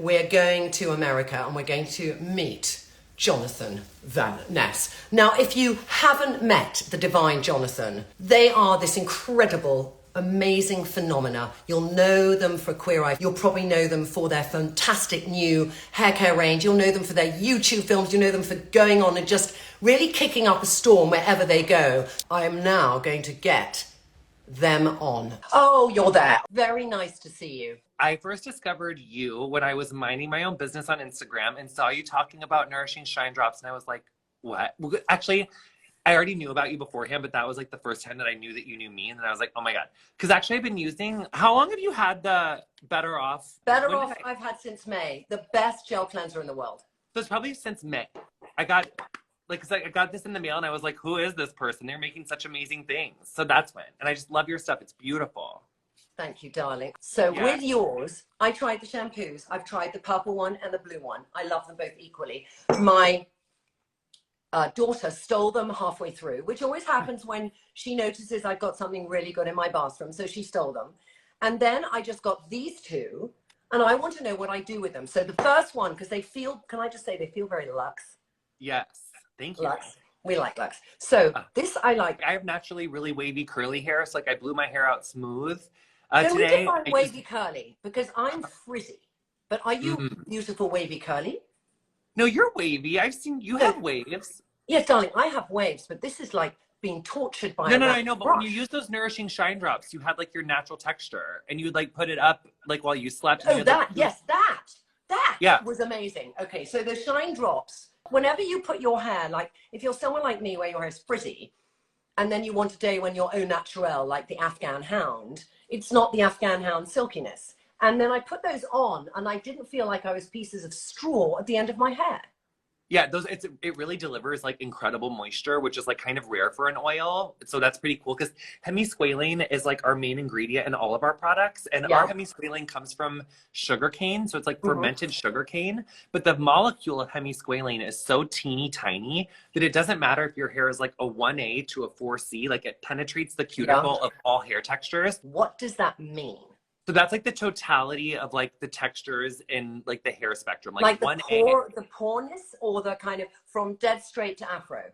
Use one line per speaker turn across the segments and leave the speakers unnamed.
we're going to America and we're going to meet Jonathan Van Ness. Now, if you haven't met the divine Jonathan, they are this incredible, amazing phenomena. You'll know them for Queer Eye. You'll probably know them for their fantastic new haircare range. You'll know them for their YouTube films. You'll know them for going on and just really kicking up a storm wherever they go. I am now going to get them on. Oh, you're there. Very nice to see you.
I first discovered you when I was minding my own business on Instagram and saw you talking about nourishing shine drops. And I was like, what? Well, actually, I already knew about you beforehand, but that was like the first time that I knew that you knew me. And then I was like, oh my God. Because actually I've been using, how long have you had the Better Off?
Better Off I've had since May. The best gel cleanser in the world.
So it's probably since May. I got this in the mail and I was like, who is this person? They're making such amazing things. So that's when. And I just love your stuff. It's beautiful.
Thank you, darling. So with yours, I tried the shampoos. I've tried the purple one and the blue one. I love them both equally. My daughter stole them halfway through, which always happens when she notices I've got something really good in my bathroom. So she stole them. And then I just got these two and I want to know what I do with them. So the first one, because they feel, can I just say they feel very luxe?
Yes. Thank you.
Luxe. We like luxe. So this I like.
I have naturally really wavy curly hair. So like I blew my hair out smooth.
Can we
today,
define wavy curly? Because I'm frizzy. But are you beautiful wavy curly?
No, you're wavy. I've seen you have waves.
Yes, darling, I have waves, but this is like being tortured by
No, I know, but when you use those nourishing shine drops, you had like your natural texture and you would like put it up like while you slept.
Oh, that,
like,
yes, that was amazing. Okay, so the shine drops, whenever you put your hair, like if you're someone like me where your hair is frizzy, and then you want a day when you're au naturel, like the Afghan hound, it's not the Afghan hound silkiness. And then I put those on and I didn't feel like I was pieces of straw at the end of my hair.
Yeah, it really delivers like incredible moisture, which is like kind of rare for an oil. So that's pretty cool because hemisqualane is like our main ingredient in all of our products. And our hemisqualane comes from sugarcane. So it's like fermented sugarcane. But the molecule of hemisqualane is so teeny tiny that it doesn't matter if your hair is like a 1A to a 4C, like it penetrates the cuticle of all hair textures.
What does that mean?
So that's like the totality of like the textures in like the hair spectrum.
Like the poreness or the kind of from dead straight to afro?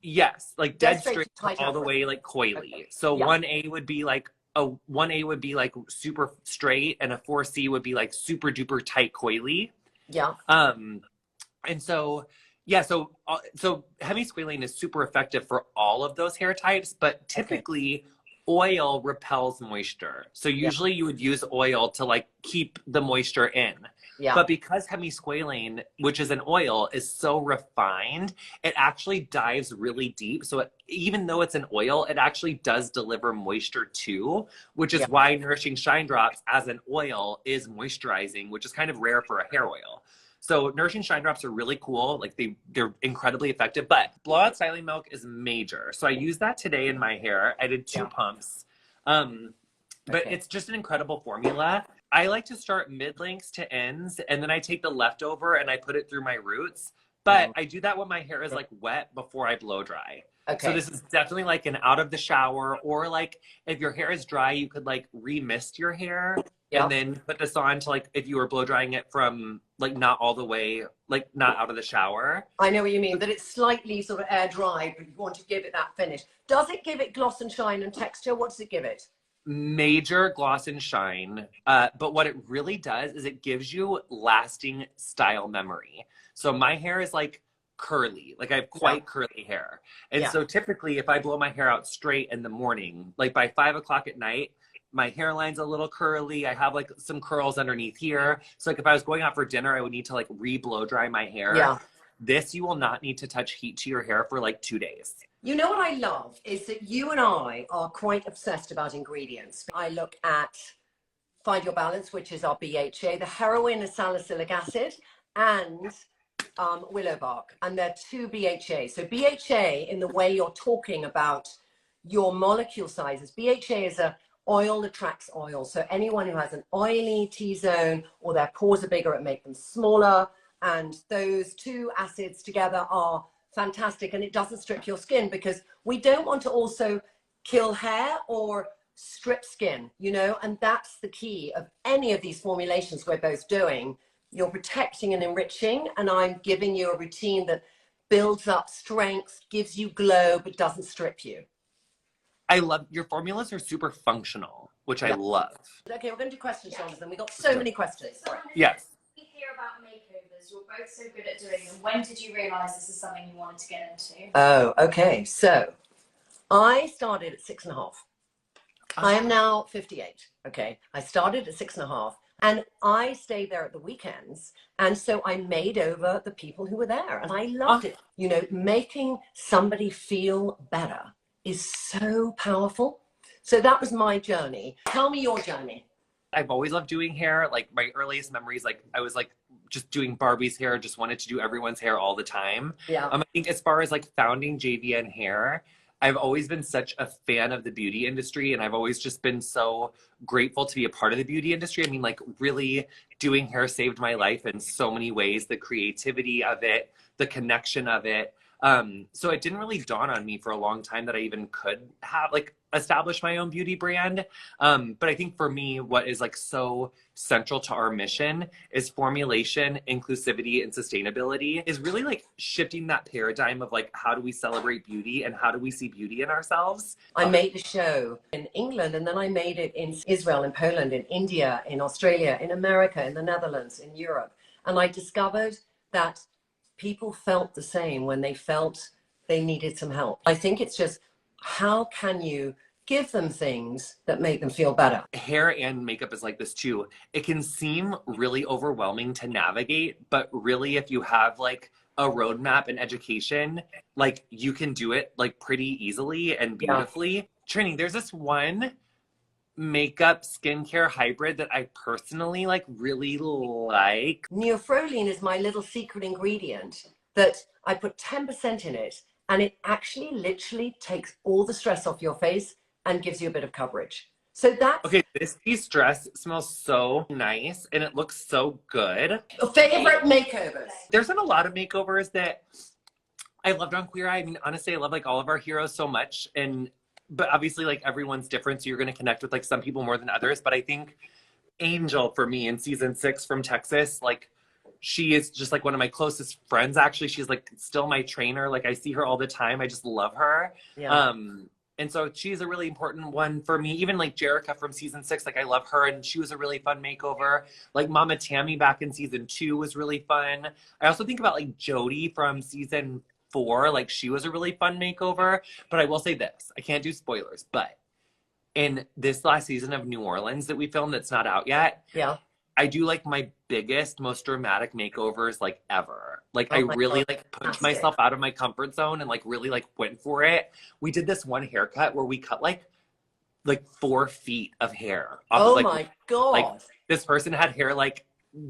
Yes, like dead straight all
afro.
The way like coily. Okay. So 1A would be like super straight and a 4C would be like super duper tight coily.
Yeah.
And so so hemisqualane is super effective for all of those hair types, but typically oil repels moisture. So usually you would use oil to like keep the moisture in. Yeah. But because hemisqualane, which is an oil, is so refined, it actually dives really deep. So even though it's an oil, it actually does deliver moisture too, which is why Nourishing Shine Drops as an oil is moisturizing, which is kind of rare for a hair oil. So Nourishing Shine Drops are really cool. Like they're incredibly effective, but Blowout Styling Milk is major. So I used that today in my hair. I did 2 pumps. But it's just an incredible formula. I like to start mid-lengths to ends, and then I take the leftover and I put it through my roots. But I do that when my hair is like wet before I blow dry. Okay. So this is definitely like an out of the shower, or like if your hair is dry, you could like re-mist your hair and then put this on to like if you were blow drying it from like not all the way, like not out of the shower.
I know what you mean, that it's slightly sort of air dry, but you want to give it that finish. Does it give it gloss and shine and texture? What does it give it?
Major gloss and shine. But what it really does is it gives you lasting style memory. So my hair is like curly, like I have quite curly hair. And so typically if I blow my hair out straight in the morning, like by 5 o'clock at night, my hairline's a little curly. I have like some curls underneath here. So like if I was going out for dinner, I would need to like re-blow dry my hair. Yeah. This, you will not need to touch heat to your hair for like 2 days.
You know what I love is that you and I are quite obsessed about ingredients. I look at Find Your Balance, which is our BHA. The heroin is salicylic acid and willow bark, and they're 2 BHA. So BHA, in the way you're talking about your molecule sizes, BHA is a oil attracts oil. So anyone who has an oily T-zone or their pores are bigger, it makes them smaller. And those 2 acids together are fantastic. And it doesn't strip your skin, because we don't want to also kill hair or strip skin, you know, and that's the key of any of these formulations we're both doing. you're protecting and enriching, and I'm giving you a routine that builds up strength, gives you glow, but doesn't strip you.
I love your formulas are super functional, which I love.
Okay, we're going to do questions, Jonathan. We've got so many questions.
Yes.
We hear about makeovers. You're both so good at doing them. When did you realise this is something you wanted to get into?
Oh, okay. So I started at 6.5. I am now 58. Okay. I started at 6.5 and I stayed there at the weekends. And so I made over the people who were there and I loved it. You know, making somebody feel better is so powerful. So that was my journey. Tell me your journey.
I've always loved doing hair. Like my earliest memories, like I was like just doing Barbie's hair, just wanted to do everyone's hair all the time.
Yeah.
I think as far as like founding JVN Hair, I've always been such a fan of the beauty industry, and I've always just been so grateful to be a part of the beauty industry. I mean, like really doing hair saved my life in so many ways, the creativity of it, the connection of it. So it didn't really dawn on me for a long time that I even could have like establish my own beauty brand. But I think for me, what is like so central to our mission is formulation, inclusivity, and sustainability is really like shifting that paradigm of like, how do we celebrate beauty and how do we see beauty in ourselves?
I made the show in England and then I made it in Israel, in Poland, in India, in Australia, in America, in the Netherlands, in Europe. And I discovered that people felt the same when they felt they needed some help. I think it's just, how can you give them things that make them feel better?
Hair and makeup is like this too. It can seem really overwhelming to navigate, but really if you have like a roadmap and education, like you can do it like pretty easily and beautifully. Yeah. Trinny, there's this one makeup skincare hybrid that I personally like really like.
Neophroline is my little secret ingredient that I put 10% in it, and it actually literally takes all the stress off your face and gives you a bit of coverage. So that's
okay. This piece dress smells so nice and it looks so good.
Favorite makeovers?
There's been a lot of makeovers that I loved on Queer Eye. I mean, honestly, I love like all of our heroes so much, but obviously like everyone's different, so you're going to connect with like some people more than others. But I think Angel for me in season 6 from Texas, like she is just like one of my closest friends. Actually, she's like still my trainer. Like I see her all the time. I just love her.
Yeah.
And so she's a really important one for me. Even like Jerica from season 6, like I love her and she was a really fun makeover. Like Mama Tammy back in season 2 was really fun. I also think about like Jody from season 4, like she was a really fun makeover. But I will say this, I can't do spoilers, but in this last season of New Orleans that we filmed that's not out yet,
yeah,
I do like my biggest, most dramatic makeovers like ever. Like I really like pushed myself out of my comfort zone and like really like went for it. We did this one haircut where we cut like 4 feet of hair off
oh
of, like,
my god,
like this person had hair like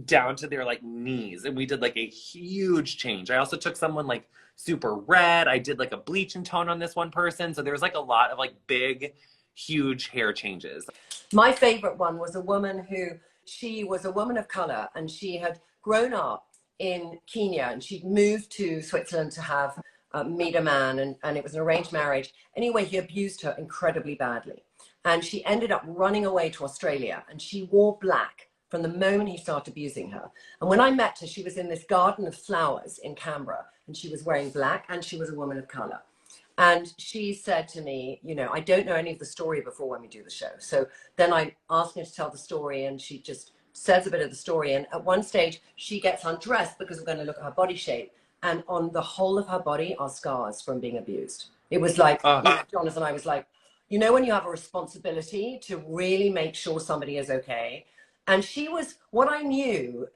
down to their like knees, and we did like a huge change. I also took someone like super red. I did like a bleach and tone on this one person, so there was like a lot of like big huge hair changes.
My favorite one was a woman who, she was a woman of color and she had grown up in Kenya and she'd moved to Switzerland to have meet a man, and it was an arranged marriage. Anyway, he abused her incredibly badly and she ended up running away to Australia, and she wore black from the moment he started abusing her. And when I met her, she was in this garden of flowers in Canberra and she was wearing black and she was a woman of color. And she said to me, you know, I don't know any of the story before when we do the show. So then I asked her to tell the story, and she just says a bit of the story. And at one stage, she gets undressed because we're going to look at her body shape. And on the whole of her body are scars from being abused. It was like, Jonathan, I was like, you know, when you have a responsibility to really make sure somebody is okay. And she was, what I knew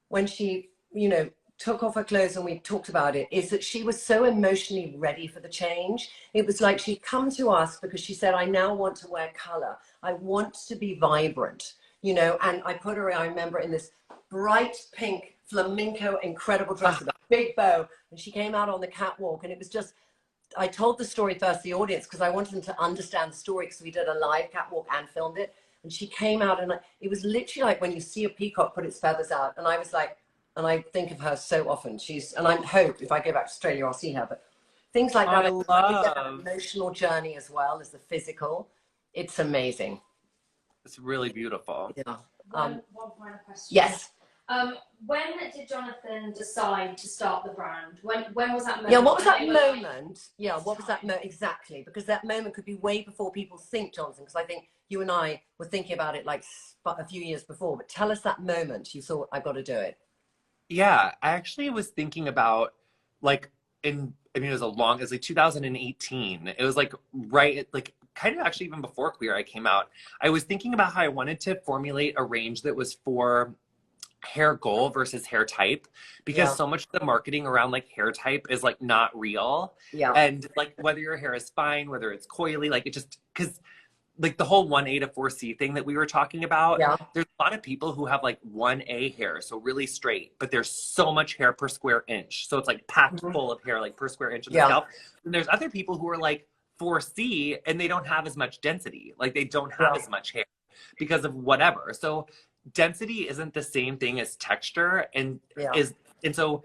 when she, you know, took off her clothes and we talked about it, is that she was so emotionally ready for the change. It was like she'd come to us because she said, I now want to wear color. I want to be vibrant, you know, and I put her, I remember, in this bright pink flamenco incredible dress with a big bow, and she came out on the catwalk, and it was just, I told the story first to the audience because I wanted them to understand the story, because we did a live catwalk and filmed it, and she came out and it was literally like when you see a peacock put its feathers out, and I was like, and I think of her so often. And I hope if I go back to Australia, I'll see her. But things like that, I love an emotional journey as well as the physical. It's amazing.
It's really beautiful.
Yeah.
One final question.
Yes.
When did Jonathan decide to start the brand? When was that moment?
Yeah, what was that
I know,
moment? Yeah, what was that moment exactly? Because that moment could be way before people think Jonathan. Because I think you and I were thinking about it like a few years before. But tell us that moment you thought, I've got to do it.
Yeah, I actually was thinking about like I mean, it was like 2018. It was like right, like kind of actually even before Queer Eye came out. I was thinking about how I wanted to formulate a range that was for hair goal versus hair type, because
Yeah,
so much of the marketing around like hair type is like not real.
yeah,
And like whether your hair is fine, whether it's coily, like it just, because like the whole 1A to 4C thing that we were talking about,
yeah.
there's a lot of people who have like 1A hair, so really straight, but there's so much hair per square inch. So it's like packed
Mhm.
full of hair, like per square inch of the
Yeah,
scalp. And there's other people who are like 4C and they don't have as much density. Like they don't have
yeah,
as much hair because of whatever. So density isn't the same thing as texture,
yeah,
and so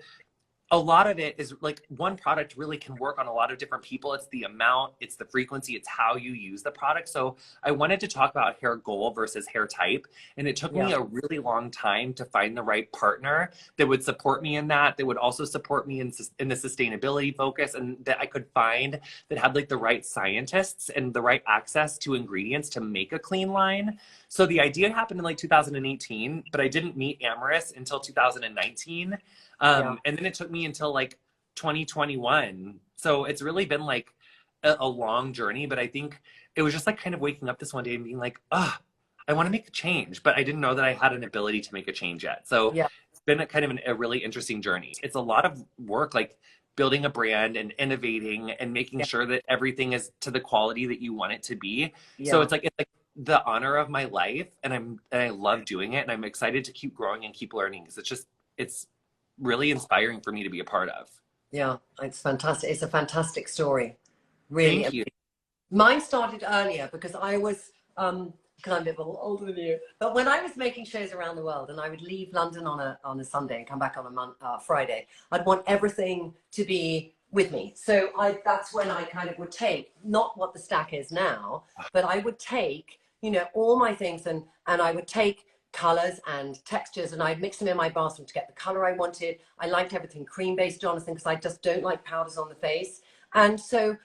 a lot of it is like one product really can work on a lot of different people. It's the amount, it's the frequency, it's how you use the product. So I wanted to talk about hair goal versus hair type. And it took
yeah,
me a really long time to find the right partner that would support me in that would also support me in the sustainability focus, and that I could find that had like the right scientists and the right access to ingredients to make a clean line. So the idea happened in like 2018, but I didn't meet Amaris until 2019.
yeah,
And then it took me until like 2021. So it's really been like a long journey, but I think it was just like kind of waking up this one day and being like, oh, I want to make a change, but I didn't know that I had an ability to make a change yet. So
yeah,
it's been a kind of a really interesting journey. It's a lot of work, like building a brand and innovating and making
yeah,
sure that everything is to the quality that you want it to be. So
yeah.
it's like the honor of my life, and I love doing it, and I'm excited to keep growing and keep learning, because it's really inspiring for me to be a part of.
Yeah, it's fantastic. It's a fantastic story, really.
Thank you.
Mine started earlier because I was, because I'm a bit older than you, but when I was making shows around the world and I would leave London on a Sunday and come back on a Friday, I'd want everything to be with me. So that's when I kind of would take, not what the stack is now, but I would take, all my things and I would take colors and textures and I'd mix them in my bathroom to get the color I wanted. I liked everything cream-based, Jonathan, because I just don't like powders on the face. And so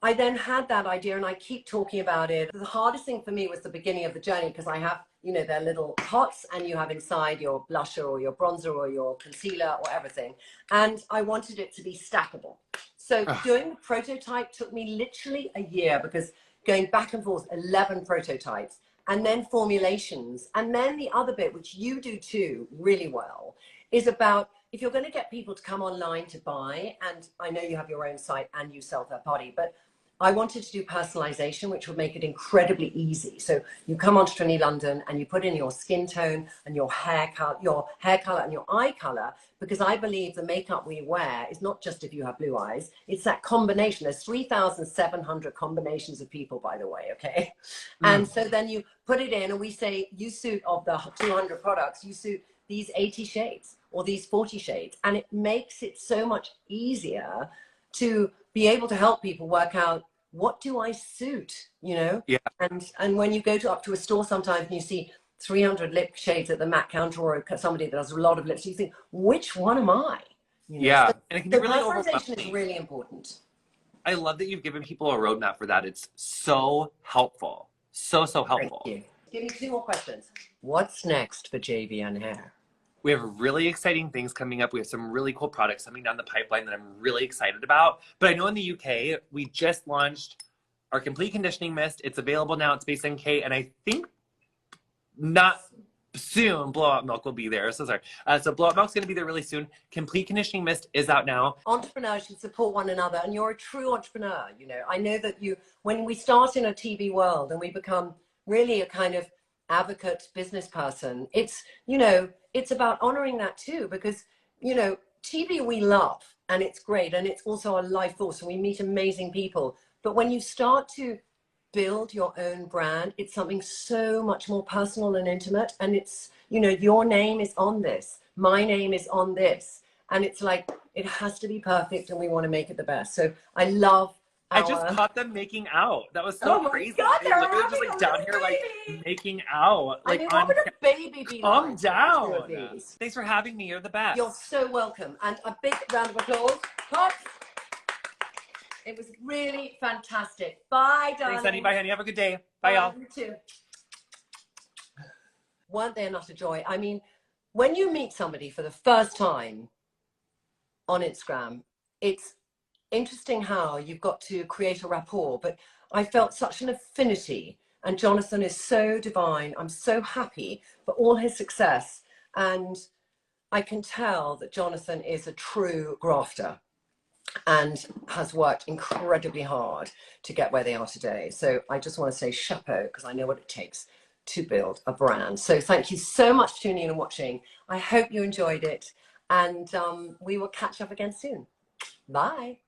I then had that idea and I keep talking about it. The hardest thing for me was the beginning of the journey, because I have, they're little pots and you have inside your blusher or your bronzer or your concealer or everything. And I wanted it to be stackable. So doing the prototype took me literally a year, because going back and forth, 11 prototypes, and then formulations. And then the other bit, which you do too really well, is about, if you're going to get people to come online to buy, and I know you have your own site and you sell third party, but I wanted to do personalization, which would make it incredibly easy. So you come on Trinny London and you put in your skin tone and your hair color and your eye color, because I believe the makeup we wear is not just if you have blue eyes, it's that combination. There's 3,700 combinations of people, by the way, okay? And so then you put it in and we say, you suit, of the 200 products, you suit these 80 shades or these 40 shades. And it makes it so much easier to be able to help people work out, what do I suit,
Yeah.
And when you go up to a store sometimes and you see 300 lip shades at the MAC counter, or somebody that does a lot of lips, you think, which one am I?
Yeah.
So,
And it can be
so
really
personalization is
overwhelming.
really important.
I love that you've given people a roadmap for that. It's so helpful. So
Thank
helpful.
you. Give me 2 more questions. What's next for JVN Hair?
We have really exciting things coming up. We have some really cool products coming down the pipeline that I'm really excited about. But I know in the UK, we just launched our complete conditioning mist. It's available now at Space NK, and I think not soon, Blowout Milk will be there. So sorry. So Blowout Milk's going to be there really soon. Complete conditioning mist is out now.
Entrepreneurs should support one another, and you're a true entrepreneur. I know that when we start in a TV world and we become really a kind of advocate business person, it's about honoring that too, because TV we love and it's great and it's also our life force and we meet amazing people, but when you start to build your own brand, it's something so much more personal and intimate, and it's your name is on this, my name is on this, and it's like it has to be perfect and we want to make it the best. So I love
I just caught them making out. That was so
Oh my
crazy.
God,
They
they're
literally just
having
like
a
down
little
here like
baby.
making out.
I
Like
mean,
on
what would a baby be
calm
like?
down.
Two of these.
Thanks for having me. You're the best.
You're so welcome. And a big round of applause. Pops. It was really fantastic. Bye, darling.
Thanks, honey. Bye, honey. Have a good day. Bye, y'all.
You too. Weren't they not a joy? I mean, when you meet somebody for the first time on Instagram, it's interesting how you've got to create a rapport, but I felt such an affinity, and Jonathan is so divine. I'm so happy for all his success, and I can tell that Jonathan is a true grafter and has worked incredibly hard to get where they are today. So I just want to say chapeau, because I know what it takes to build a brand. So thank you so much for tuning in and watching. I hope you enjoyed it, and we will catch up again soon. Bye.